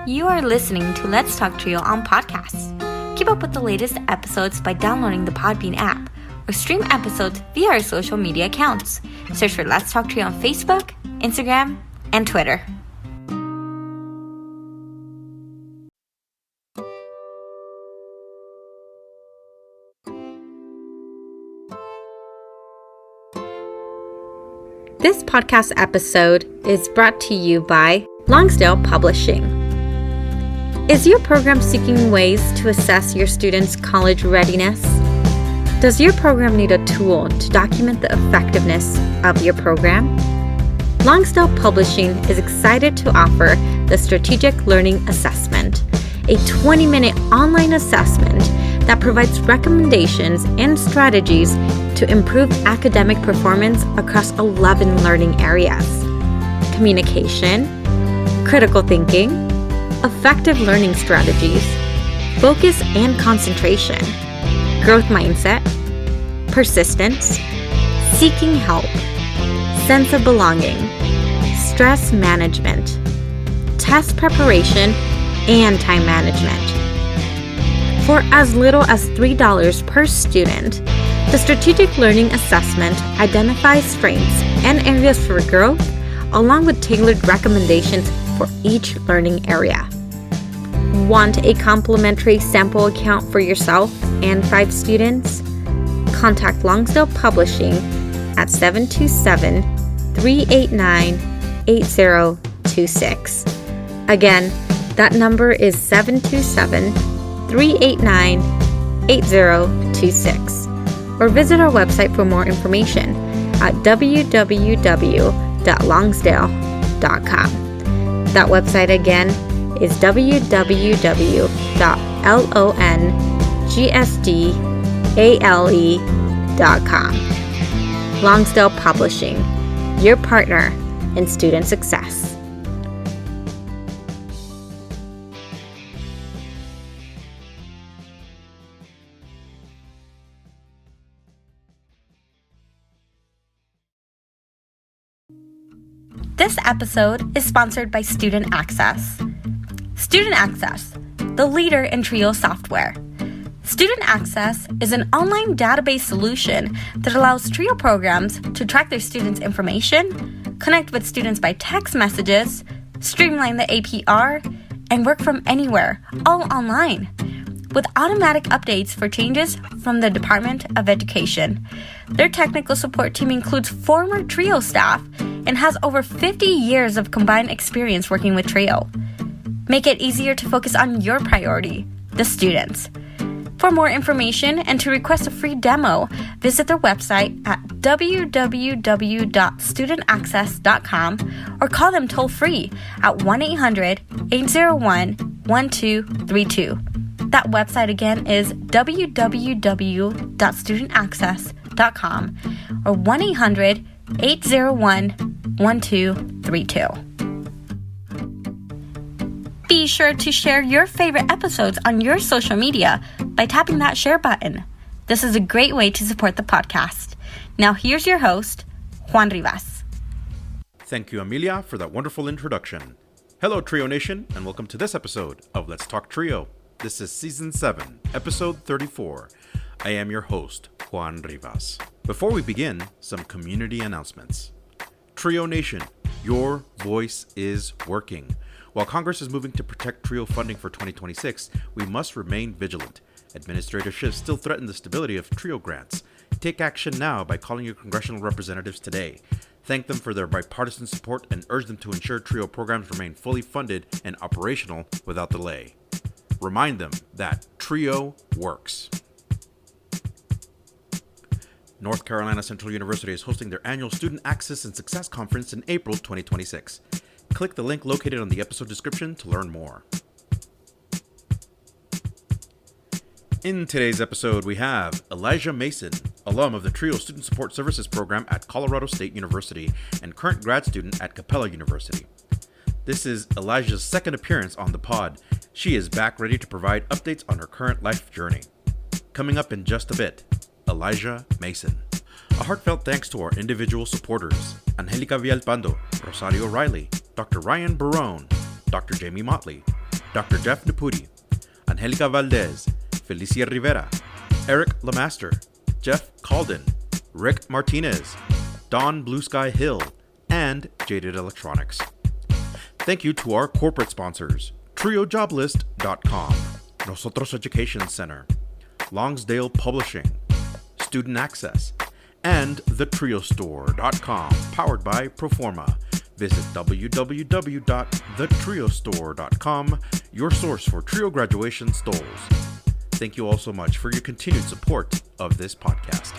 You are listening to Let's Talk Trio on podcasts. Keep up with the latest episodes by downloading the Podbean app or stream episodes via our social media accounts. Search for Let's Talk Trio on Facebook, Instagram, and Twitter. This podcast episode is brought to you by Longsdale Publishing. Is your program seeking ways to assess your students' college readiness? Does your program need a tool to document the effectiveness of your program? Longsdale Publishing is excited to offer the Strategic Learning Assessment, a 20-minute online assessment that provides recommendations and strategies to improve academic performance across 11 learning areas: communication, critical thinking, effective learning strategies, focus and concentration, growth mindset, persistence, seeking help, sense of belonging, stress management, test preparation, and time management. For as little as $3 per student, the Strategic Learning Assessment identifies strengths and areas for growth, along with tailored recommendations for each learning area. Want a complimentary sample account for yourself and 5 students? Contact Longsdale Publishing at 727-389-8026. Again, that number is 727-389-8026. Or visit our website for more information at www.longsdale.com. That website again is www.longsdale.com. Longsdale Publishing, your partner in student success. This episode is sponsored by Student Access. Student Access, the leader in TRIO software. Student Access is an online database solution that allows TRIO programs to track their students' information, connect with students by text messages, streamline the APR, and work from anywhere, all online, with automatic updates for changes from the Department of Education. Their technical support team includes former TRIO staff and has over 50 years of combined experience working with TRIO. Make it easier to focus on your priority, the students. For more information and to request a free demo, visit their website at www.studentaccess.com or call them toll-free at 1-800-801-1232. That website again is www.studentaccess.com or 1-800-801-1232. Be sure to share your favorite episodes on your social media by tapping that share button. This is a great way to support the podcast. Now here's your host, Juan Rivas. Thank you, Amelia, for that wonderful introduction. Hello, Trio Nation, and welcome to this episode of Let's Talk Trio. This is Season 7, Episode 34. I am your host, Juan Rivas. Before we begin, some community announcements. Trio Nation, your voice is working. While Congress is moving to protect TRIO funding for 2026, we must remain vigilant. Administrative shifts still threaten the stability of TRIO grants. Take action now by calling your congressional representatives today. Thank them for their bipartisan support and urge them to ensure TRIO programs remain fully funded and operational without delay. Remind them that TRIO works. North Carolina Central University is hosting their annual Student Access and Success Conference in April 2026. Click the link located on the episode description to learn more. In today's episode, we have Elijah Mason, alum of the TRIO Student Support Services Program at Colorado State University and current grad student at Capella University. This is Elijah's second appearance on the pod. She is back ready to provide updates on her current life journey. Coming up in just a bit, Elijah Mason. A heartfelt thanks to our individual supporters, Angelica Villalpando, Rosario Riley, Dr. Ryan Barone, Dr. Jamie Motley, Dr. Jeff Naputi, Angelica Valdez, Felicia Rivera, Eric Lamaster, Jeff Calden, Rick Martinez, Don Blue Sky Hill, and Jaded Electronics. Thank you to our corporate sponsors, TrioJoblist.com, Nosotros Education Center, Longsdale Publishing, Student Access, and TheTrioStore.com, powered by Proforma. Visit www.thetriostore.com, your source for Trio graduation stoles. Thank you all so much for your continued support of this podcast.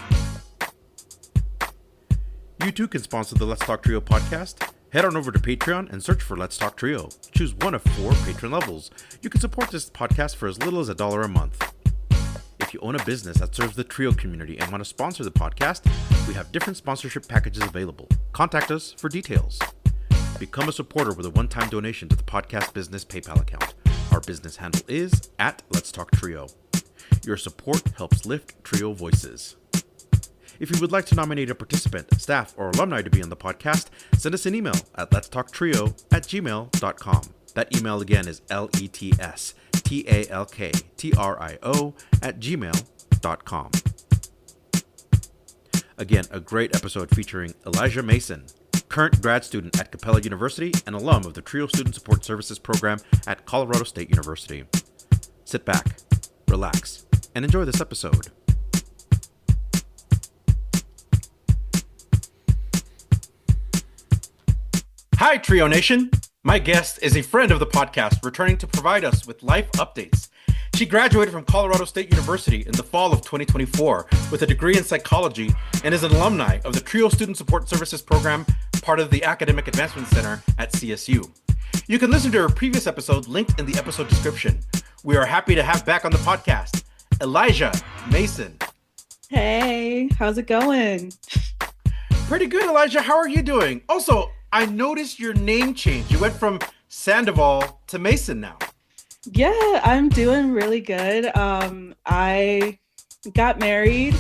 You too can sponsor the Let's Talk Trio podcast. Head on over to Patreon and search for Let's Talk Trio. Choose one of 4 patron levels. You can support this podcast for as little as $1 a month. If you own a business that serves the Trio community and want to sponsor the podcast, we have different sponsorship packages available. Contact us for details. Become a supporter with a one-time donation to the podcast business PayPal account. Our business handle is @Let'sTalkTrio. Your support helps lift Trio voices. If you would like to nominate a participant, staff, or alumni to be on the podcast, send us an email at letstalktrio@gmail.com. That email again is letstalktrio@gmail.com. Again, a great episode featuring Elijah Mason, current grad student at Capella University and alum of the Trio Student Support Services program at Colorado State University. Sit back, relax, and enjoy this episode. Hi, Trio Nation. My guest is a friend of the podcast, returning to provide us with life updates. She graduated from Colorado State University in the fall of 2024 with a degree in psychology and is an alumni of the Trio Student Support Services program, part of the Academic Advancement Center at CSU. You can listen to her previous episode linked in the episode description. We are happy to have back on the podcast, Elijah Mason. Hey, how's it going? Pretty good, Elijah. How are you doing? Also, I noticed your name changed. You went from Sandoval to Mason now. Yeah, I'm doing really good. I got married.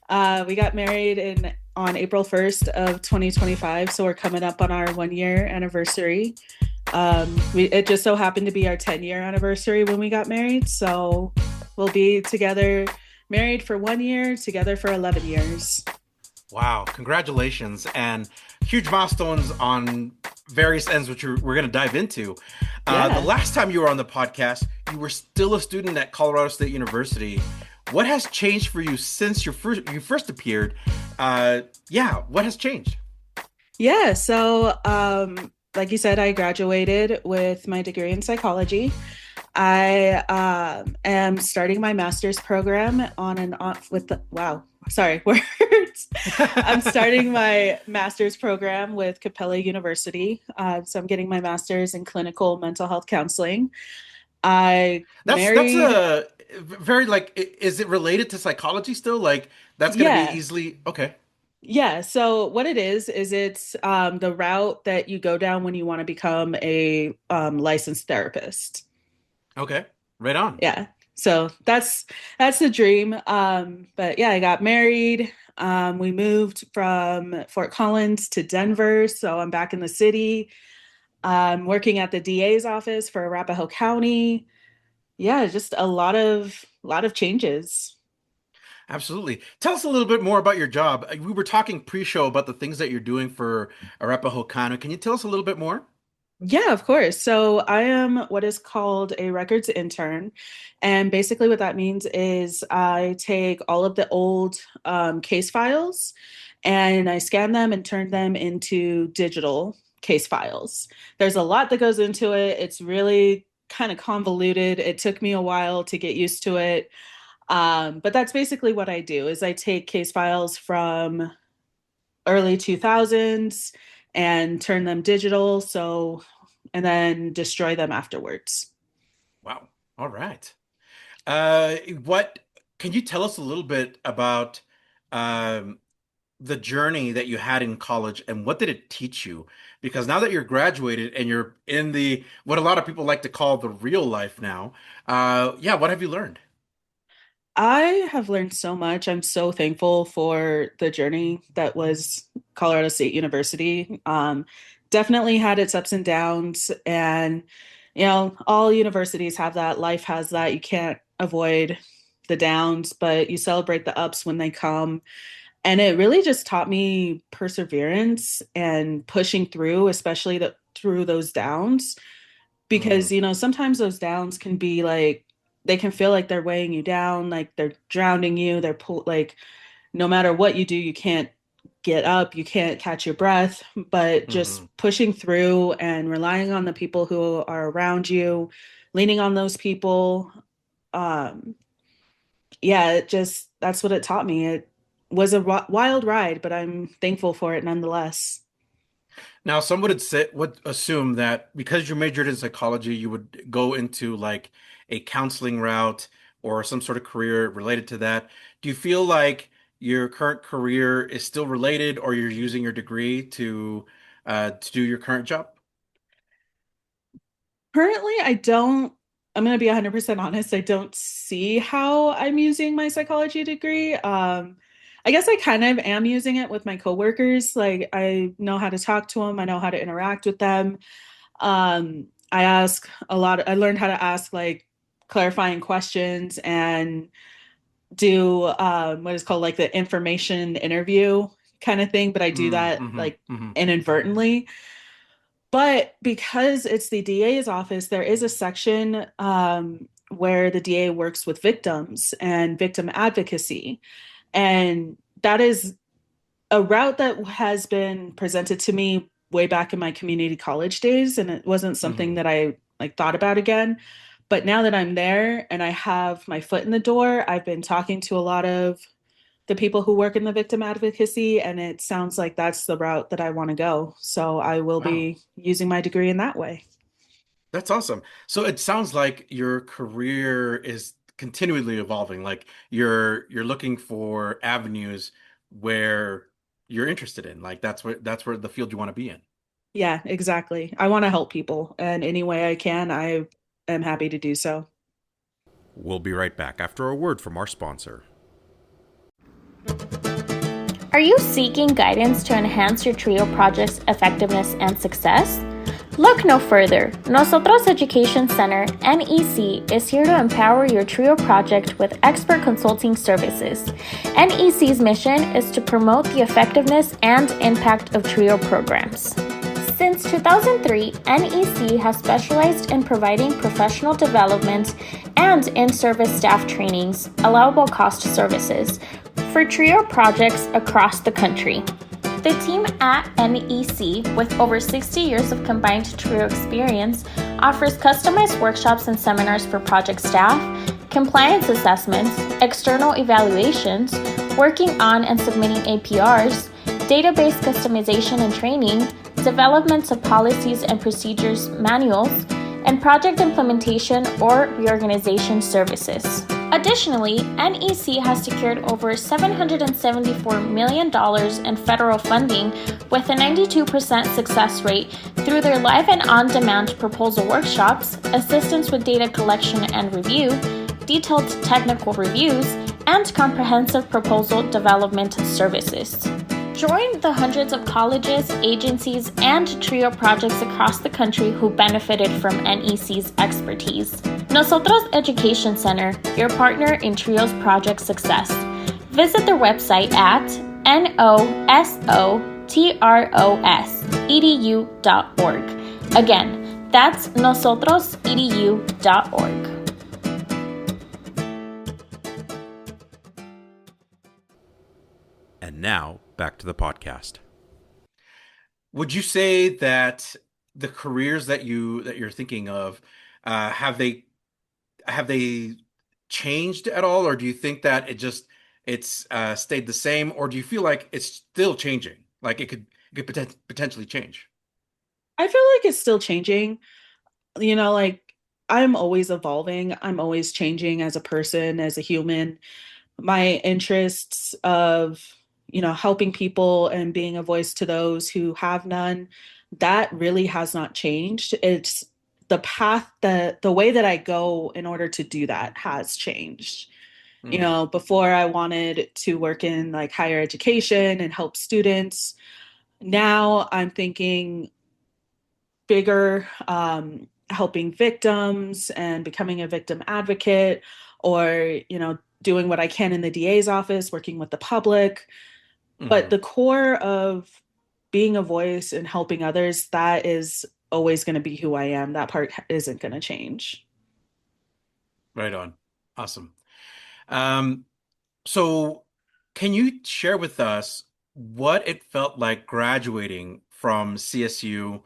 We got married on April 1st of 2025, so we're coming up on our 1-year anniversary. It just so happened to be our 10-year anniversary when we got married, so we'll be together, married for 1 year, together for 11 years. Wow, congratulations, and huge milestones on various ends, which we're going to dive into. The last time you were on the podcast, you were still a student at Colorado State University. What has changed for you since you first appeared? What has changed? Yeah, so like you said, I graduated with my degree in psychology. I am starting my master's program words. I'm starting my master's program with Capella University. So I'm getting my master's in clinical mental health counseling. That's a very, is it related to psychology still? Like, that's going to be easily, okay. Yeah. So what it is it's the route that you go down when you want to become a licensed therapist. Okay. Right on. Yeah. So that's the dream. But yeah, I got married. We moved from Fort Collins to Denver. So I'm back in the city. I'm working at the DA's office for Arapahoe County. Yeah, just a lot of changes. Absolutely. Tell us a little bit more about your job. We were talking pre-show about the things that you're doing for Arapahoe County. Can you tell us a little bit more? Yeah, of course. So I am what is called a Records Intern. And basically what that means is I take all of the old case files and I scan them and turn them into digital case files. There's a lot that goes into it. It's really kind of convoluted. It took me a while to get used to it. But that's basically what I do is I take case files from early 2000s and turn them digital. And then destroy them afterwards. Wow. All right. What can you tell us a little bit about the journey that you had in college and what did it teach you? Because now that you're graduated and you're in what a lot of people like to call the real life now, what have you learned? I have learned so much. I'm so thankful for the journey that was Colorado State University. Definitely had its ups and downs. And all universities have that. Life has that. You can't avoid the downs, but you celebrate the ups when they come. And it really just taught me perseverance and pushing through, especially through those downs, Mm-hmm. because, sometimes those downs can be like, they can feel like they're weighing you down, like they're drowning you. Like, no matter what you do, you can't get up, you can't catch your breath, but Mm-hmm. just pushing through and relying on the people who are around you, leaning on those people. Um, yeah, that's what it taught me. It was a wild ride, but I'm thankful for it nonetheless. Now, some would assume that because you majored in psychology, you would go into like a counseling route or some sort of career related to that. Do you feel like your current career is still related, or you're using your degree to do your current job? Currently, I'm going to be 100% honest. I don't see how I'm using my psychology degree. I guess I kind of am using it with my coworkers. Like, I know how to talk to them, I know how to interact with them. I learned how to ask like clarifying questions and do what is called like the information interview kind of thing, but I do that Mm-hmm. like Mm-hmm. inadvertently. But because it's the DA's office, there is a section where the DA works with victims and victim advocacy. And that is a route that has been presented to me way back in my community college days. And it wasn't something Mm-hmm. that I like thought about again. But now that I'm there and I have my foot in the door, I've been talking to a lot of the people who work in the victim advocacy, and it sounds like that's the route that I want to go. So I will Wow. be using my degree in that way. That's awesome. So it sounds like your career is continually evolving. Like you're looking for avenues where you're interested in. Like that's where the field you want to be in. Yeah, exactly. I want to help people, and any way I can, I am happy to do so. We'll be right back after a word from our sponsor. Are you seeking guidance to enhance your TRIO project's effectiveness and success? Look no further. Nosotros Education Center, NEC, is here to empower your TRIO project with expert consulting services. NEC's mission is to promote the effectiveness and impact of TRIO programs. Since 2003, NEC has specialized in providing professional development and in-service staff trainings, allowable cost services, for TRIO projects across the country. The team at NEC, with over 60 years of combined TRIO experience, offers customized workshops and seminars for project staff, compliance assessments, external evaluations, working on and submitting APRs, database customization and training, development of policies and procedures manuals, and project implementation or reorganization services. Additionally, NEC has secured over $774 million in federal funding with a 92% success rate through their live and on-demand proposal workshops, assistance with data collection and review, detailed technical reviews, and comprehensive proposal development services. Join the hundreds of colleges, agencies, and TRIO projects across the country who benefited from NEC's expertise. Nosotros Education Center, your partner in TRIO's project success. Visit their website at nosotros.edu.org. Again, that's nosotrosedu.org. And now back to the podcast. Would you say that the careers that you're thinking of, have they changed at all, or do you think that it's stayed the same, or do you feel like it's still changing? Like it could potentially change. I feel like it's still changing. Like I'm always evolving, I'm always changing as a person, as a human. My interests of, helping people and being a voice to those who have none, that really has not changed. It's the path, the way that I go in order to do that has changed. Mm, Before I wanted to work in like higher education and help students. Now I'm thinking bigger. helping victims and becoming a victim advocate, or, doing what I can in the DA's office, working with the public. But Hmm. the core of being a voice and helping others, that is always going to be who I am. That part isn't going to change. Right on. Awesome. Um, so can you share with us what it felt like graduating from CSU,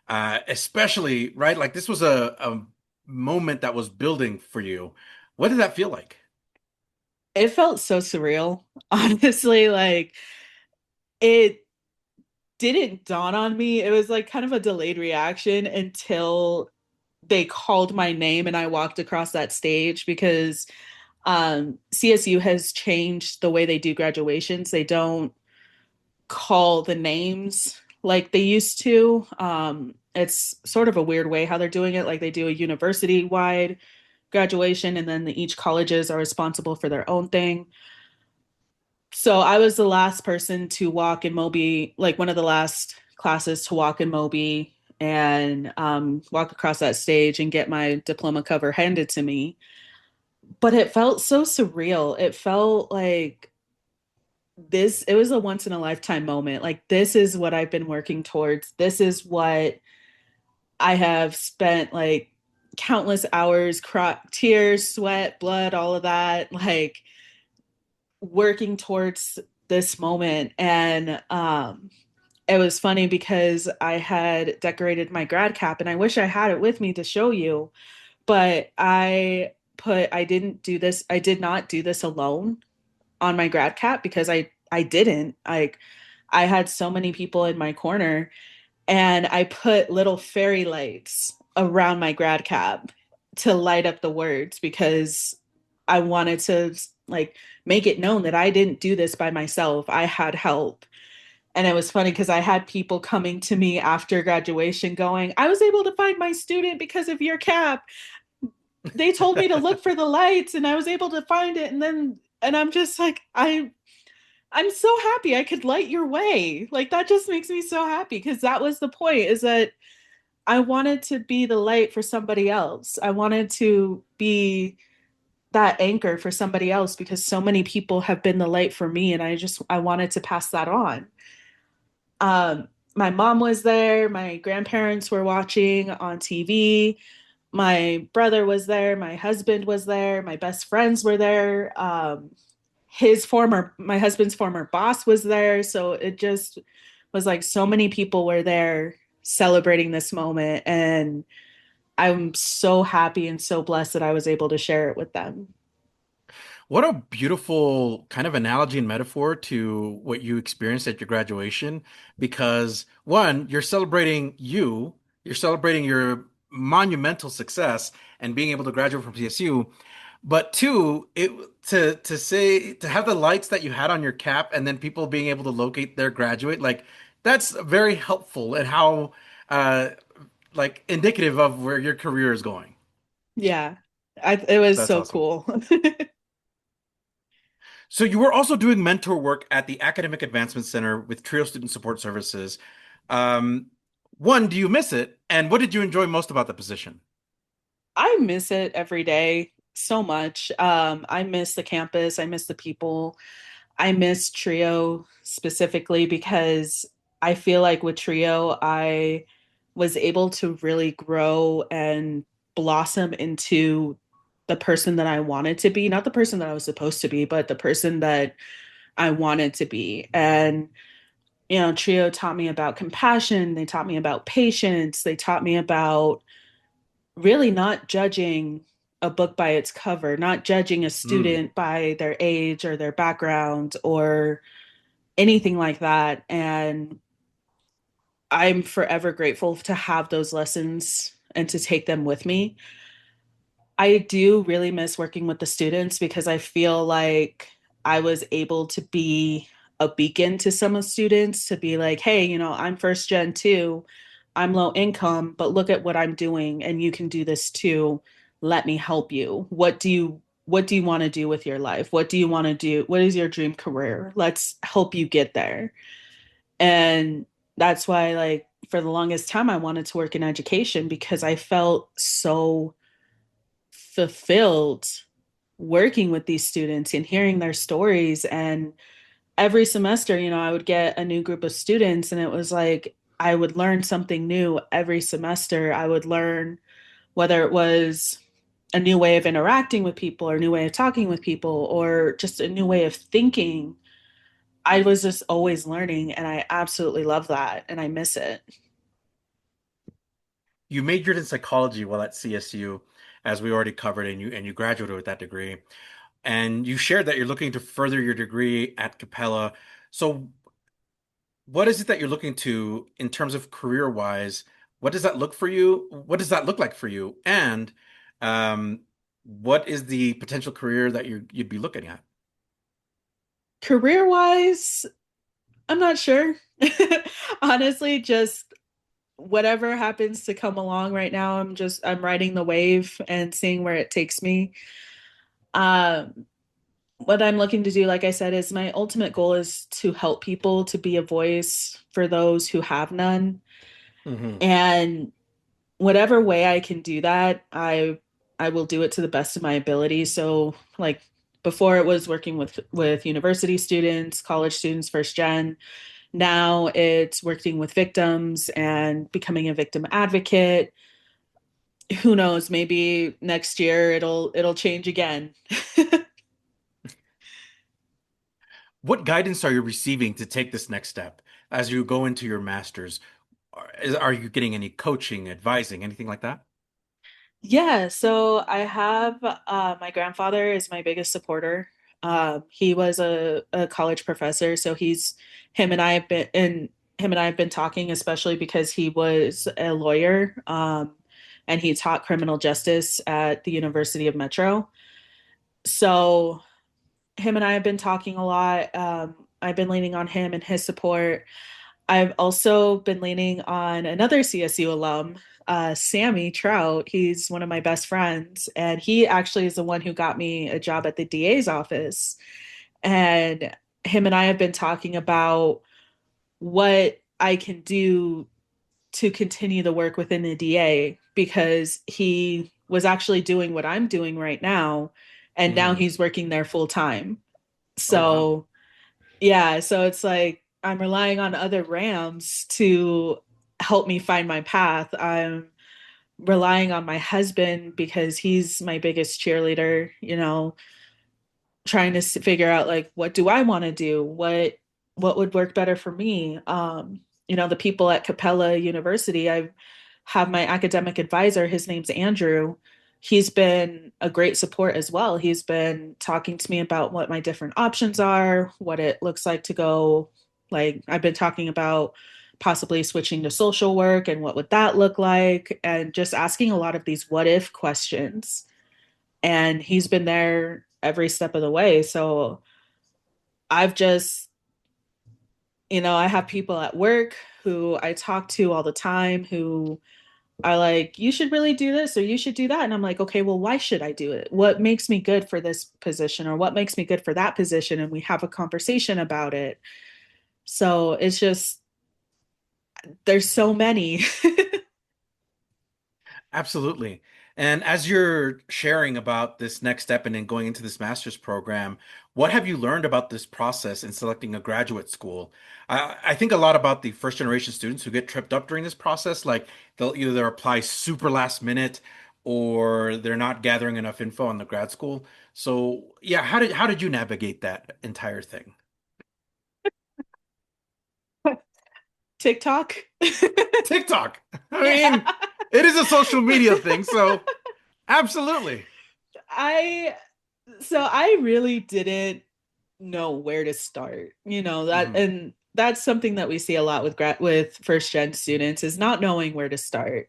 especially, right? Like this was a moment that was building for you. What did that feel like? It felt so surreal, honestly. Like, it didn't dawn on me. It was like kind of a delayed reaction until they called my name and I walked across that stage, because CSU has changed the way they do graduations. They don't call the names like they used to. It's sort of a weird way how they're doing it. Like, they do a university wide graduation, and then each colleges are responsible for their own thing. So I was the last person to walk in Moby, like one of the last classes to walk in Moby and walk across that stage and get my diploma cover handed to me. But it felt so surreal. It felt like it was a once in a lifetime moment. Like, this is what I've been working towards. This is what I have spent like countless hours, tears, sweat, blood, all of that, like working towards this moment. And it was funny because I had decorated my grad cap and I wish I had it with me to show you, but I did not do this alone on my grad cap, because I didn't. Like, I had so many people in my corner, and I put little fairy lights around my grad cap to light up the words, because I wanted to like make it known that I didn't do this by myself. I had help. And it was funny because I had people coming to me after graduation going, I was able to find my student because of your cap. They told me to look for the lights and I was able to find it. And I'm just like, I'm so happy I could light your way. Like, that just makes me so happy, because that was the point, is that I wanted to be the light for somebody else. I wanted to be that anchor for somebody else, because so many people have been the light for me, and I wanted to pass that on. My mom was there, my grandparents were watching on TV, my brother was there, my husband was there, my best friends were there. My husband's former boss was there. So it just was like so many people were there celebrating this moment. And I'm so happy and so blessed that I was able to share it with them. What a beautiful kind of analogy and metaphor to what you experienced at your graduation. Because one, you're celebrating your monumental success and being able to graduate from CSU. But two, it to say to have the lights that you had on your cap and then people being able to locate their graduate, like that's very helpful and how uh like indicative of where your career is going. Yeah, it was That's so awesome. cool. So you were also doing mentor work at the Academic Advancement Center with Trio Student Support Services. Um, One, do you miss it? And what did you enjoy most about the position? I miss it every day so much. I miss the campus. I miss the people. I miss Trio specifically because I feel like with Trio, I was able to really grow and blossom into the person that I wanted to be, not the person that I was supposed to be, but the person that I wanted to be. And, Trio taught me about compassion. They taught me about patience. They taught me about really not judging a book by its cover, not judging a Mm. student by their age or their background or anything like that. And I'm forever grateful to have those lessons and to take them with me. I do really miss working with the students because I feel like I was able to be a beacon to some of the students, to be like, hey, I'm first gen too. I'm low income, but look at what I'm doing and you can do this too. Let me help you. What do you want to do with your life? What do you want to do? What is your dream career? Let's help you get there. And that's why, like, for the longest time, I wanted to work in education because I felt so fulfilled working with these students and hearing their stories. And every semester, I would get a new group of students, and it was like I would learn something new every semester. I would learn whether it was a new way of interacting with people or a new way of talking with people or just a new way of thinking. I was just always learning, and I absolutely love that, and I miss it. You majored in psychology while at CSU, as we already covered, and you graduated with that degree. And you shared that you're looking to further your degree at Capella. So, what is it that you're looking to in terms of career wise? What does that look for you? What does that look like for you? And um, what is the potential career that you'd be looking at? Career wise, I'm not sure. Honestly, just whatever happens to come along right now, I'm riding the wave and seeing where it takes me. Um, what I'm looking to do, like I said, is my ultimate goal is to help people, to be a voice for those who have none. Hmm. And whatever way I can do that, I will do it to the best of my ability. So like before it was working with university students, college students, first gen. Now it's working with victims and becoming a victim advocate. Who knows, maybe next year it'll change again. What guidance are you receiving to take this next step as you go into your master's? Are you getting any coaching, advising, anything like that? Yeah, so I have my grandfather is my biggest supporter. He was a college professor, so he's him and I have been and him and I have been talking, especially because he was a lawyer, and he taught criminal justice at the University of Metro. So him and I have been talking a lot. I've been leaning on him and his support. I've also been leaning on another CSU alum, Sammy Trout. He's one of my best friends, and he actually is the one who got me a job at the DA's office. And him and I have been talking about what I can do to continue the work within the DA because he was actually doing what I'm doing right now, and now Hmm. he's working there full time. Oh, wow. So yeah, so it's like I'm relying on other Rams to help me find my path. I'm relying on my husband because he's my biggest cheerleader, trying to figure out like what do I want to do? What would work better for me? The people at Capella University, I have my academic advisor, his name's Andrew. He's been a great support as well. He's been talking to me about what my different options are, what it looks like to go. Like, I've been talking about possibly switching to social work and what would that look like, and just asking a lot of these what if questions. And he's been there every step of the way. So I've just, I have people at work who I talk to all the time who are like, you should really do this or you should do that. And I'm like, okay, well, why should I do it? What makes me good for this position or what makes me good for that position? And we have a conversation about it. So it's just, there's so many. Absolutely. And as you're sharing about this next step and then going into this master's program, what have you learned about this process in selecting a graduate school? I think a lot about the first generation students who get tripped up during this process. Like they'll either apply super last minute or they're not gathering enough info on the grad school. So yeah, how did you navigate that entire thing? TikTok. TikTok. I Yeah. mean, it is a social media thing, so absolutely. I I really didn't know where to start. Mhm. And that's something that we see a lot with first gen students is not knowing where to start.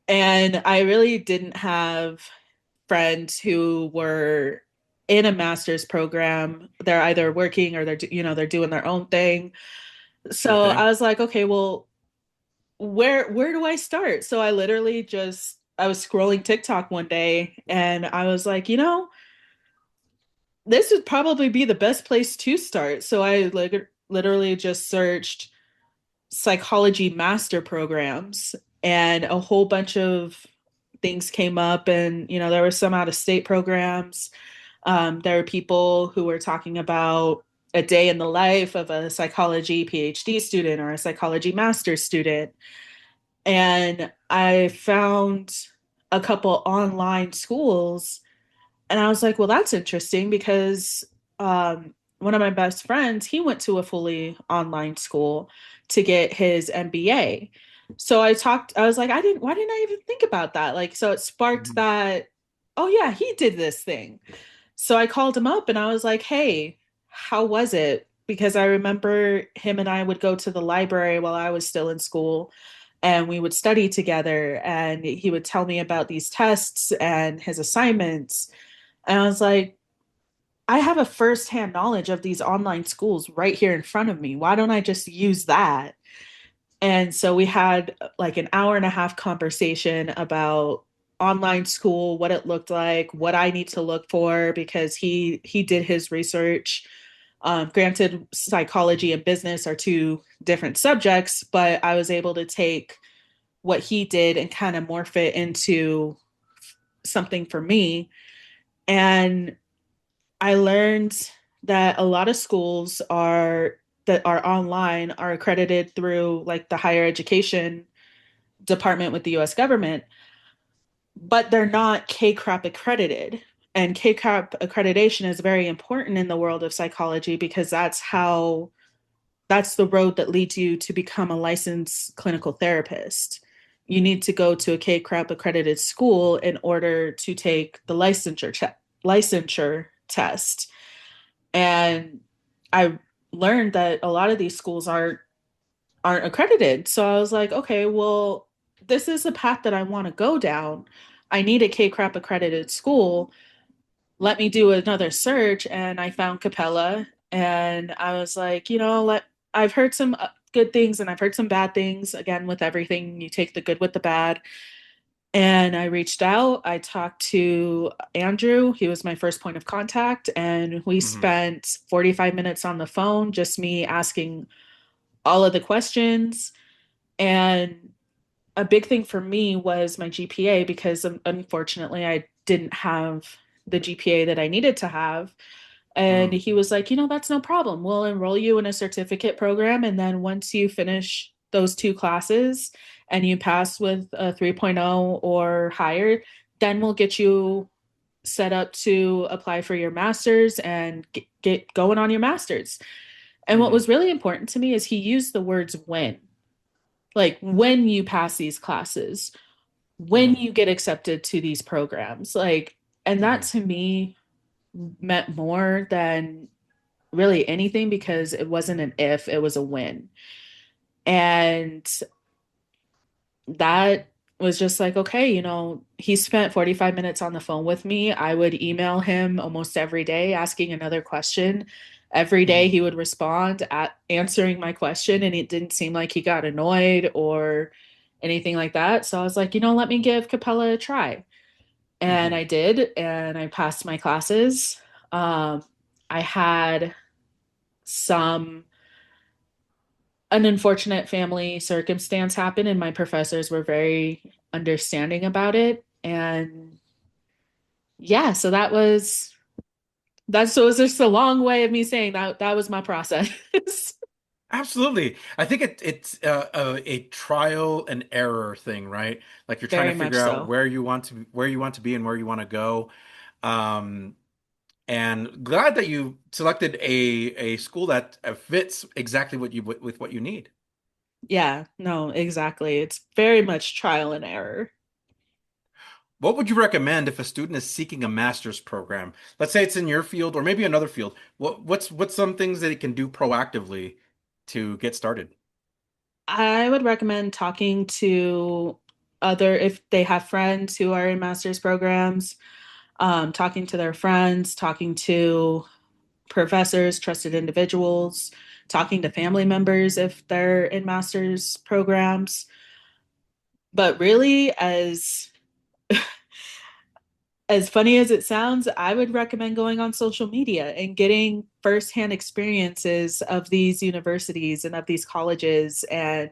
And I really didn't have friends who were in a master's program. They're either working or they're doing their own thing. Sure So thing. I was like, okay, well, where do I start? So I literally just I was scrolling TikTok one day and I was like, this would probably be the best place to start. So I like literally just searched psychology master programs, and a whole bunch of things came up. And, there were some out of state programs. There were people who were talking about a day in the life of a psychology PhD student or a psychology master's student. And I found a couple online schools, and I was like, well, that's interesting because one of my best friends, he went to a fully online school to get his MBA. So I was like, why didn't I even think about that? Like, so it sparked Mhm. that, oh yeah, he did this thing. So I called him up and I was like, hey, how was it? Because I remember him and I would go to the library while I was still in school, and we would study together, and he would tell me about these tests and his assignments. And I was like, I have a firsthand knowledge of these online schools right here in front of me. Why don't I just use that? And so we had like an hour and a half conversation about online school, what it looked like, what I need to look for, because he did his research. Granted, psychology and business are two different subjects, but I was able to take what he did and kind of morph it into something for me. And I learned that a lot of schools are that are online are accredited through like the higher education department with the US government, but they're not KCRAP accredited. And KCRAP accreditation is very important in the world of psychology because that's the road that leads you to become a licensed clinical therapist. You need to go to a KCRAP accredited school in order to take the licensure test. And I learned that a lot of these schools aren't accredited. So I was like, okay, well, this is a path that I want to go down. I need a KCRAP accredited school. Let me do another search, and I found Capella, and I was like, I've heard some good things and I've heard some bad things. Again, with everything, you take the good with the bad. And I reached out. I talked to Andrew. He was my first point of contact. And we Mhm. spent 45 minutes on the phone, just me asking all of the questions. And a big thing for me was my GPA because unfortunately I didn't have the GPA that I needed to have. And Mm. he was like, that's no problem. We'll enroll you in a certificate program. And then once you finish those two classes and you pass with a 3.0 or higher, then we'll get you set up to apply for your master's and get going on your master's. And what Mhm. was really important to me is he used the words when, like when you pass these classes, when Mhm. you get accepted to these programs, like, and that Mhm. to me meant more than really anything because it wasn't an if, it was a when. And that was just like, okay, he spent 45 minutes on the phone with me. I would email him almost every day asking another question. Every day Mhm. he would respond at answering my question, and it didn't seem like he got annoyed or anything like that. So I was like, let me give Capella a try. And Mhm. I did, and I passed my classes. I had some an unfortunate family circumstance happened, and my professors were very understanding about it. And yeah, so so it was just a long way of me saying that was my process. Absolutely. I think it's a trial and error thing, right? Like you're trying to Very much figure out so. where you want to be and where you want to go. Um, and glad that you selected a school that fits exactly with what you need. Yeah, no, exactly. It's very much trial and error. What would you recommend if a student is seeking a master's program? Let's say it's in your field or maybe another field. What's some things that it can do proactively to get started? I would recommend talking to if they have friends who are in master's programs, talking to their friends, talking to professors, trusted individuals, talking to family members if they're in master's programs. But really, as as funny as it sounds, I would recommend going on social media and getting firsthand experiences of these universities and of these colleges and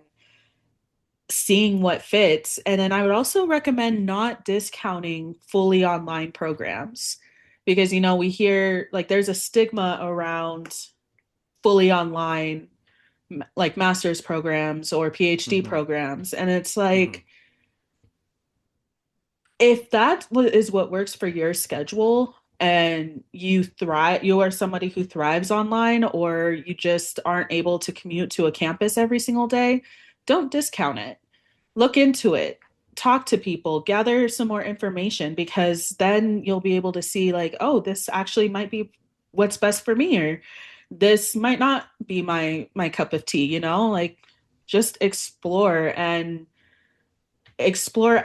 seeing what fits. And then I would also recommend not discounting fully online programs because, we hear like there's a stigma around fully online, like master's programs or PhD Hmm. programs. And it's Hmm. like, if that is what works for your schedule and you are somebody who thrives online, or you just aren't able to commute to a campus every single day, don't discount it. Look into it, talk to people, gather some more information, because then you'll be able to see, like, oh, this actually might be what's best for me, or this might not be my cup of tea, like just explore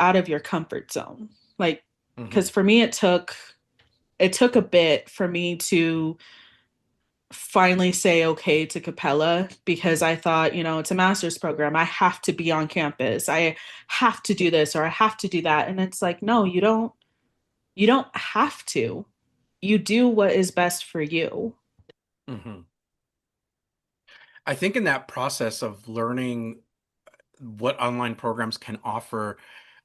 out of your comfort zone. Like, Hmm. because for me it took a bit for me to finally say okay to Capella, because I thought, it's a master's program. I have to be on campus. I have to do this or I have to do that. And it's like, no, you don't have to. You do what is best for you. Hmm. I think in that process of learning what online programs can offer,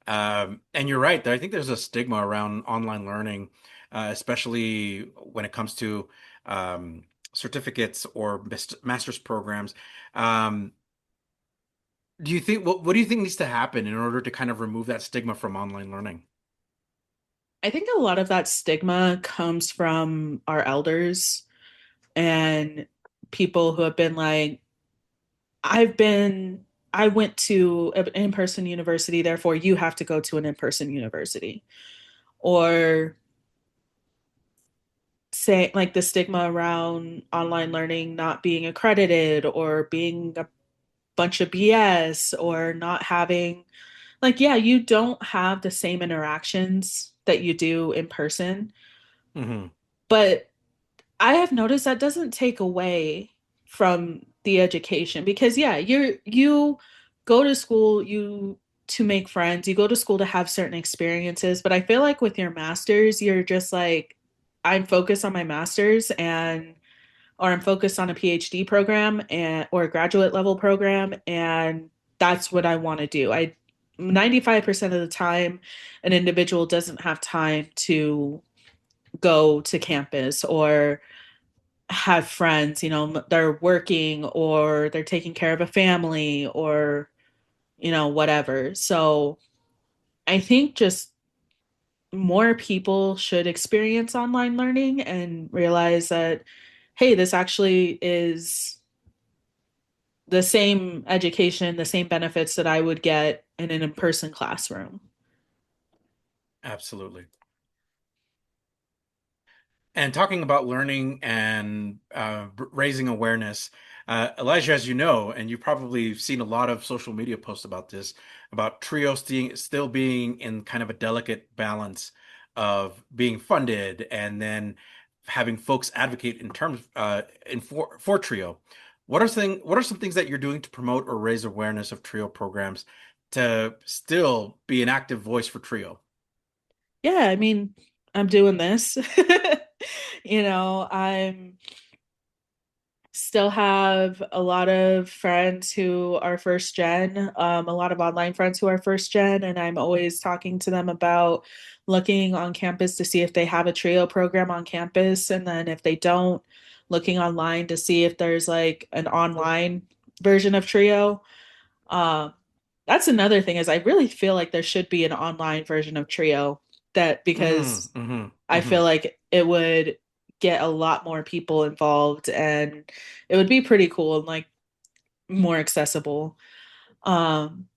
and you're right, I think there's a stigma around online learning, especially when it comes to um, certificates or master's programs. Um, do you think what do you think needs to happen in order to kind of remove that stigma from online learning? I think a lot of that stigma comes from our elders and people who have been like, I've been I went to an in-person university, therefore you have to go to an in-person university. Or say like the stigma around online learning not being accredited or being a bunch of BS, or not having, like, yeah, you don't have the same interactions that you do in person. Hmm. But I have noticed that doesn't take away from the education, because yeah, you go to school to make friends, you go to school to have certain experiences, but I feel like with your masters, you're just like, I'm focused on my masters, and or I'm focused on a PhD program and or a graduate level program, and that's what I want to do. I 95% of the time an individual doesn't have time to go to campus or have friends, they're working or they're taking care of a family or, whatever. So I think just more people should experience online learning and realize that, hey, this actually is the same education, the same benefits that I would get in an in-person classroom. Absolutely. And talking about learning and raising awareness, Elijah, as you know, and you've probably seen a lot of social media posts about this, about Trio still being in kind of a delicate balance of being funded and then having folks advocate in terms in for Trio. What are some things that you're doing to promote or raise awareness of Trio programs to still be an active voice for Trio? Yeah, I mean, I'm doing this. I'm still have a lot of friends who are first gen, a lot of online friends who are first gen, and I'm always talking to them about looking on campus to see if they have a trio program on campus, and then if they don't, looking online to see if there's like an online version of trio. Um, that's another thing, is I really feel like there should be an online version of trio, that Hmm. because Hmm. I feel like it would get a lot more people involved, and it would be pretty cool and like more accessible. Um,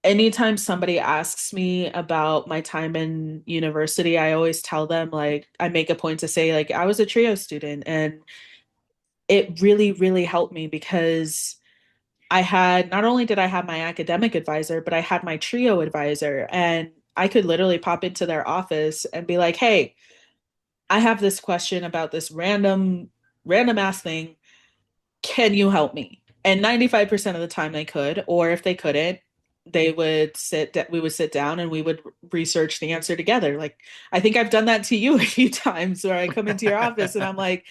Anytime somebody asks me about my time in university, I always tell them, like, I make a point to say, like, I was a trio student, and it really, really helped me because I had, not only did I have my academic advisor, but I had my trio advisor, and I could literally pop into their office and be like, hey, I have this question about this random ass thing. Can you help me? And 95% of the time they could, or if they couldn't, we would sit down and we would research the answer together. Like, I think I've done that to you a few times where I come into your office and I'm like,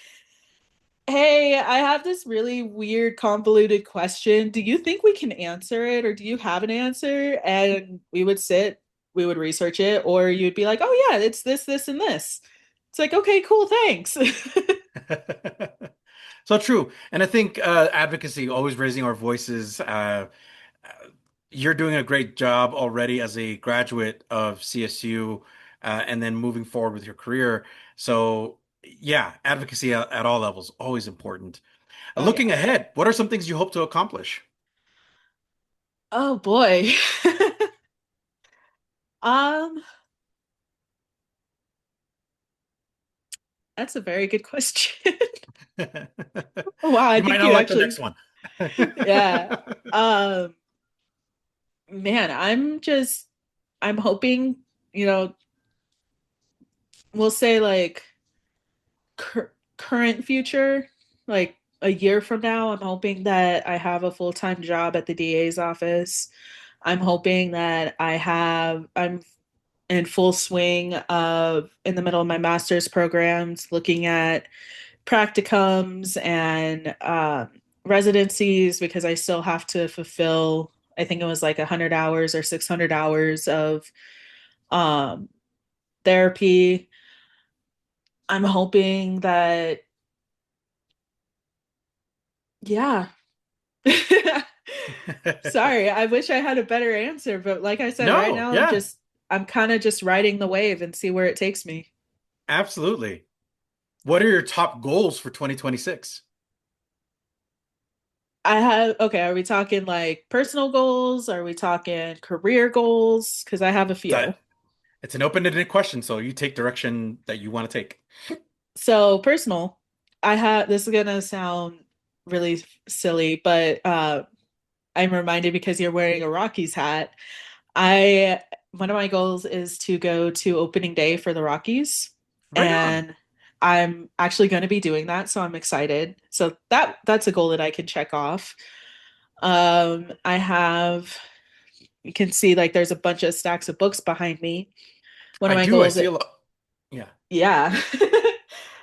hey, I have this really weird, convoluted question. Do you think we can answer it, or do you have an answer? And we would research it, or you'd be like, oh, yeah, it's this, this, and this. It's like, okay, cool, thanks. So true. And I think advocacy, always raising our voices, you're doing a great job already as a graduate of CSU, and then moving forward with your career. So, yeah, advocacy at all levels, always important. Oh, Looking yeah. ahead, what are some things you hope to accomplish? Oh, boy. Um, that's a very good question. Wow, I You might think not you like the actually, next one. yeah. Um, Man, I'm hoping, you know, we'll say like current future, like a year from now, I'm hoping that I have a full-time job at the DA's office. I'm hoping that I'm in full swing of in the middle of my master's programs, looking at practicums and residencies because I still have to fulfill, I think it was like 100 hours or 600 hours of um, therapy. I'm hoping that, yeah. Sorry, I wish I had a better answer, but like I said, right No, now yeah, I'm kind of just riding the wave and see where it takes me. absolutely. What are your top goals for 2026? Okay, are we talking like personal goals? Are we talking career goals? Because I have a few. That it's an open-ended question, so you take direction that you want to take. So personal, this is gonna sound really silly, but I'm reminded because you're wearing a Rockies hat. I One of my goals is to go to opening day for the Rockies, Right on. and I'm actually going to be doing that, so I'm excited. So that's a goal that I can check off. I have You can see like there's a bunch of stacks of books behind me. One of I my do. I goals, see a lot. Yeah. yeah.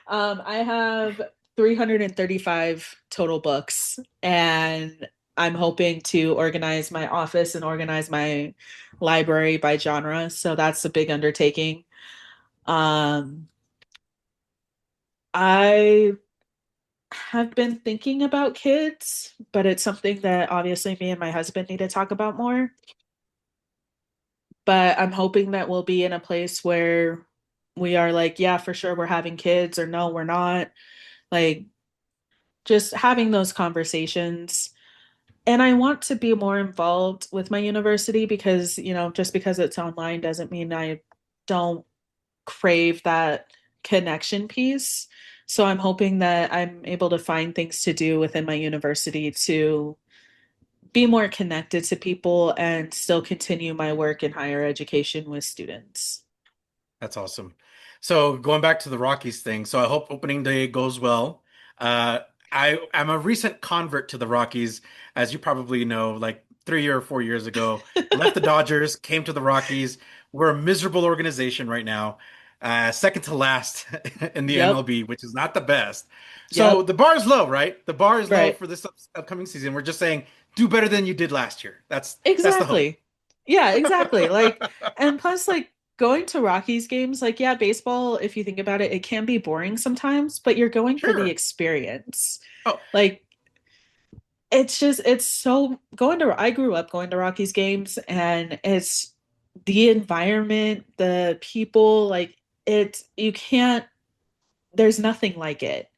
I have 335 total books, and I'm hoping to organize my office and organize my library by genre. So that's a big undertaking. Um, I have been thinking about kids, but it's something that obviously me and my husband need to talk about more. But I'm hoping that we'll be in a place where we are like, yeah, for sure, we're having kids, or no, we're not. Like, just having those conversations. And I want to be more involved with my university because, just because it's online doesn't mean I don't crave that connection piece. So I'm hoping that I'm able to find things to do within my university to be more connected to people and still continue my work in higher education with students. That's awesome. So going back to the Rockies thing, so I hope opening day goes well. Uh, I'm a recent convert to the Rockies, as you probably know, like 3 or 4 years ago. Left the Dodgers, came to the Rockies. We're a miserable organization right now, second to last in the Yep. MLB, which is not the best. So Yep. the bar is low, right? The bar is low Right. for this upcoming season. We're just saying, do better than you did last year. That's the hope. Exactly. Yeah, exactly. Like, and plus, like, going to Rockies games, like, yeah, baseball, if you think about it, it can be boring sometimes, but you're going for the Sure. experience. Oh, Like, it's so I grew up going to Rockies games, and it's the environment, the people, like, you can't, there's nothing like it.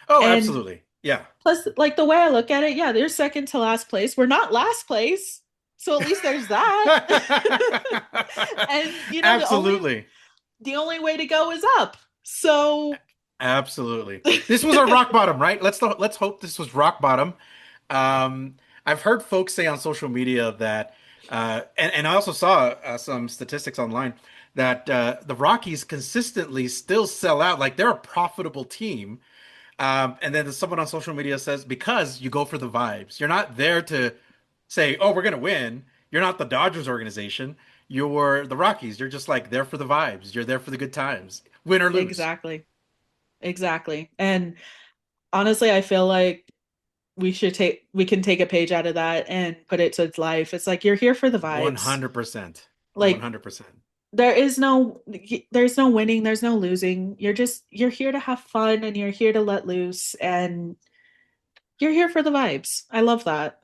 oh, And absolutely. Yeah. plus, like, the way I look at it, yeah, they're second to last place. We're not last place. So at least there's that. And Absolutely. the only way to go is up. So Absolutely. This was our rock bottom, right? Let's hope this was rock bottom. I've heard folks say on social media that, and I also saw some statistics online that the Rockies consistently still sell out. Like they're a profitable team. And then someone on social media says, because you go for the vibes. You're not there to say, oh, we're going to win. You're not the Dodgers organization. You're the Rockies. You're just like there for the vibes. You're there for the good times, win or lose. Exactly. Exactly. And honestly, I feel like we can take a page out of that and put it to its life. It's like you're here for the vibes. 100%. Like 100%. there is no there's no winning, there's no losing. You're here to have fun and you're here to let loose and you're here for the vibes. I love that.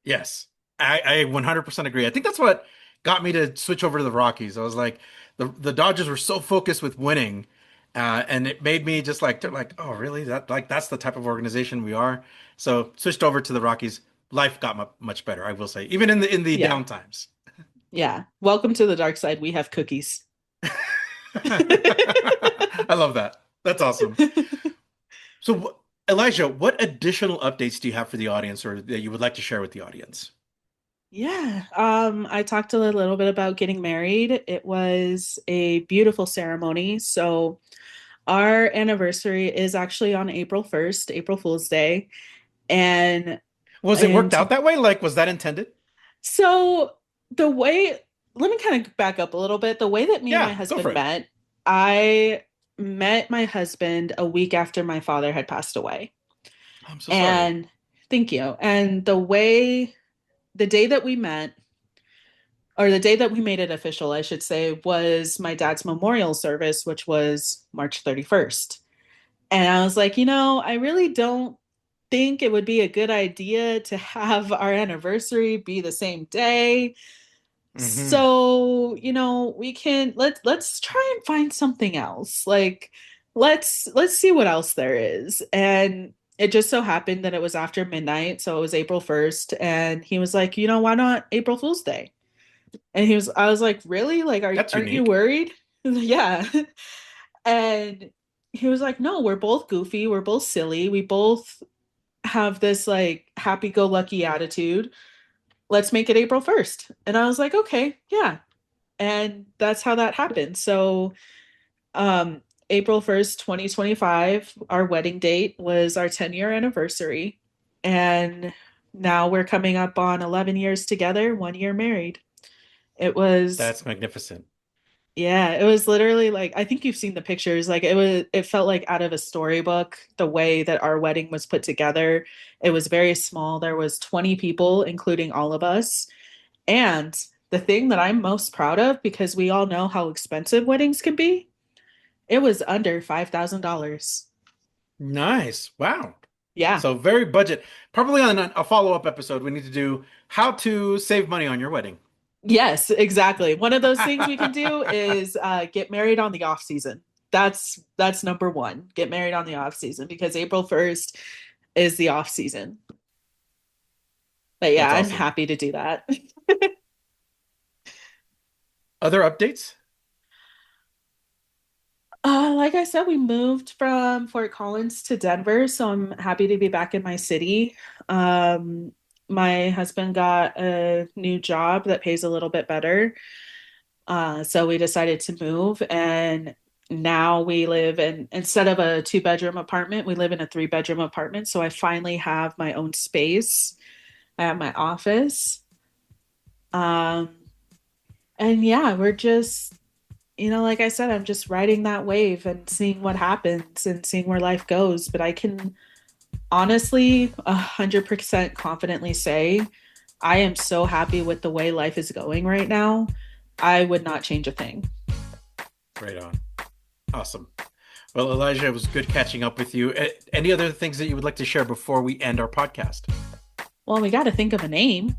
Yes, I 100% agree. I think that's what got me to switch over to the Rockies. I was like, the Dodgers were so focused with winning, and it made me just like, they're like, oh, really? That's the type of organization we are. So switched over to the Rockies. Life got much better, I will say, even in the Yeah. down times. Yeah. Welcome to the dark side. We have cookies. I love that. That's awesome. So, Elijah, what additional updates do you have for the audience or that you would like to share with the audience? Yeah. I talked a little bit about getting married. It was a beautiful ceremony. So our anniversary is actually on April 1st, April Fool's Day. And Was it worked out that way? Like, was that intended? so the way, let me kind of back up a little bit. The way that me and my Yeah, go for husband it. met, I met my husband a week after my father had passed away. I'm so sorry. And thank you. And the day that we met, or the day that we made it official, I should say, was my dad's memorial service, which was March 31st. And I was like, I really don't think it would be a good idea to have our anniversary be the same day. Hmm. So, we can let's try and find something else. Like let's see what else there is. And it just so happened that it was after midnight, so it was April 1st, and he was like, why not April Fool's Day? And I was like, really? Like, That's aren't you unique. worried? Yeah. And he was like, no, we're both goofy, we're both silly, we both have this like happy-go-lucky attitude. Let's make it April 1st. And I was like, okay, yeah. And that's how that happened. So, um, April 1st, 2025, our wedding date was our 10-year anniversary. And now we're coming up on 11 years together, 1 year married. It was, That's magnificent. yeah, it was literally like, I think you've seen the pictures. Like it felt like out of a storybook, the way that our wedding was put together. It was very small. There was 20 people, including all of us. And the thing that I'm most proud of, because we all know how expensive weddings can be, it was under $5,000. Nice. Wow. Yeah. So very budget. Probably on a follow-up episode, we need to do how to save money on your wedding. Yes, exactly. One of those things we can do is get married on the off season. That's number one. Get married on the off season because April 1st is the off season. But yeah, That's I'm awesome. happy to do that. Other updates? Like I said, we moved from Fort Collins to Denver, so I'm happy to be back in my city. Um, my husband got a new job that pays a little bit better. So we decided to move, and now we live in, instead of a two-bedroom apartment, we live in a three-bedroom apartment. So I finally have my own space. I have my office. Um, and yeah, we're just, like I said, I'm just riding that wave and seeing what happens and seeing where life goes. But I can honestly, 100% confidently say I am so happy with the way life is going right now. I would not change a thing. Right on. Awesome. Well, Elijah, it was good catching up with you. Any other things that you would like to share before we end our podcast? Well, we got to think of a name.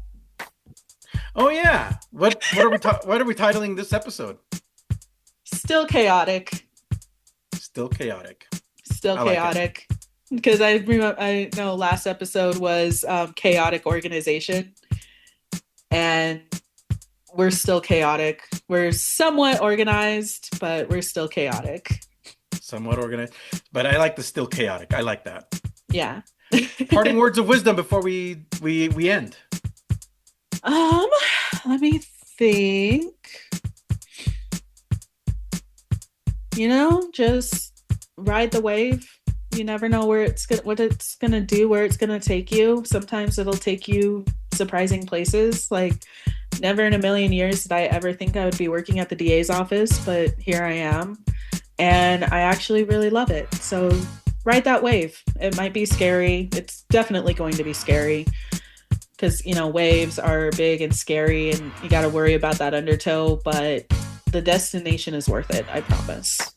Oh yeah. What are we titling this episode? Still chaotic. Still chaotic. Still I like it. chaotic. Because I know last episode was chaotic organization, and we're still chaotic. We're somewhat organized, but we're still chaotic. Somewhat organized, but I like the still chaotic. I like that. Yeah. Parting words of wisdom before we end. Um, Let me think. Just ride the wave. You never know what it's gonna do, where it's gonna take you. Sometimes it'll take you surprising places. Like never in a million years did I ever think I would be working at the DA's office, but here I am. And I actually really love it. So ride that wave. It might be scary. It's definitely going to be scary because, waves are big and scary and you got to worry about that undertow, but the destination is worth it. I promise.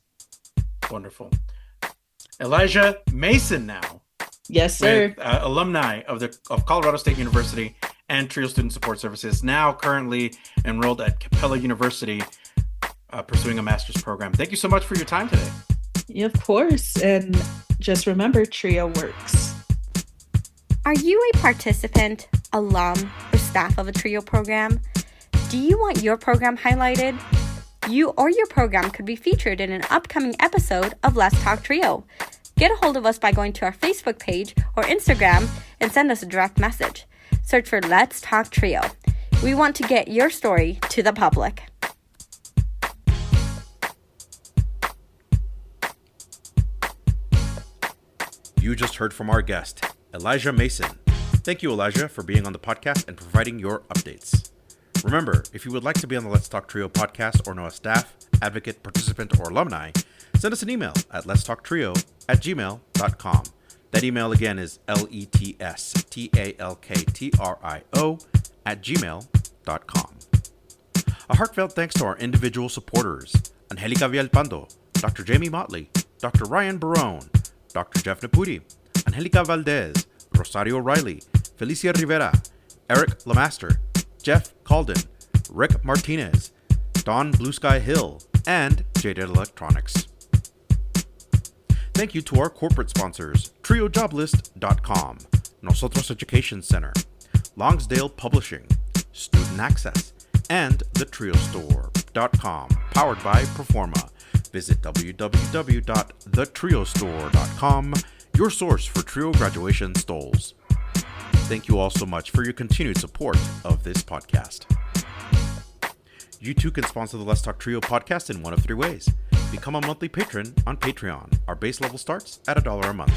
Wonderful. Elijah Mason now. Yes, sir. With, alumni of Colorado State University and TRIO Student Support Services, now currently enrolled at Capella University, pursuing a master's program. Thank you so much for your time today. Yeah, of course. And just remember, TRIO works. Are you a participant, alum, or staff of a TRIO program? Do you want your program highlighted? You or your program could be featured in an upcoming episode of Let's Talk TRIO. Get a hold of us by going to our Facebook page or Instagram and send us a direct message. Search for Let's Talk TRIO. We want to get your story to the public. You just heard from our guest, Elijah Mason. Thank you, Elijah, for being on the podcast and providing your updates. Remember, if you would like to be on the Let's Talk TRIO podcast or know a staff, advocate, participant, or alumni, send us an email at letstalktrio@gmail.com. That email again is letstalktrio@gmail.com. A heartfelt thanks to our individual supporters, Angelica Villalpando, Dr. Jamie Motley, Dr. Ryan Barone, Dr. Jeff Napudi, Angelica Valdez, Rosario Riley, Felicia Rivera, Eric Lamaster, Jeff Calden, Rick Martinez, Don Blue Sky Hill, and Jaded Electronics. Thank you to our corporate sponsors, TrioJoblist.com, Nosotros Education Center, Longsdale Publishing, Student Access, and the TrioStore.com, powered by Proforma. Visit www.thetriostore.com, your source for TRIO graduation stoles. Thank you all so much for your continued support of this podcast. You too can sponsor the Let's Talk TRIO podcast in one of three ways. Become a monthly patron on Patreon. Our base level starts at $1 a month.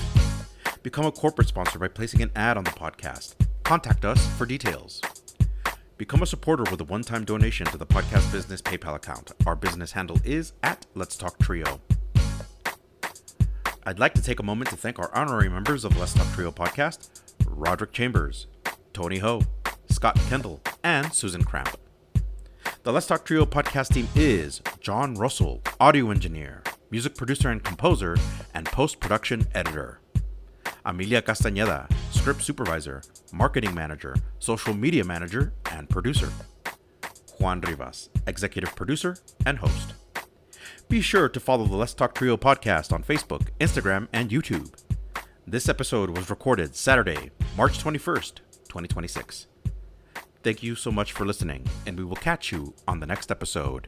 Become a corporate sponsor by placing an ad on the podcast. Contact us for details. Become a supporter with a one-time donation to the podcast business PayPal account. Our business handle is @Let'sTalkTrio. I'd like to take a moment to thank our honorary members of Let's Talk TRIO podcast, Roderick Chambers, Tony Ho, Scott Kendall, and Susan Cramp. The Let's Talk TRIO podcast team is John Russell, audio engineer, music producer and composer, and post-production editor. Amelia Castañeda, script supervisor, marketing manager, social media manager, and producer. Juan Rivas, executive producer and host. Be sure to follow the Let's Talk TRIO podcast on Facebook, Instagram, and YouTube. This episode was recorded Saturday, March 21st, 2026. Thank you so much for listening, and we will catch you on the next episode.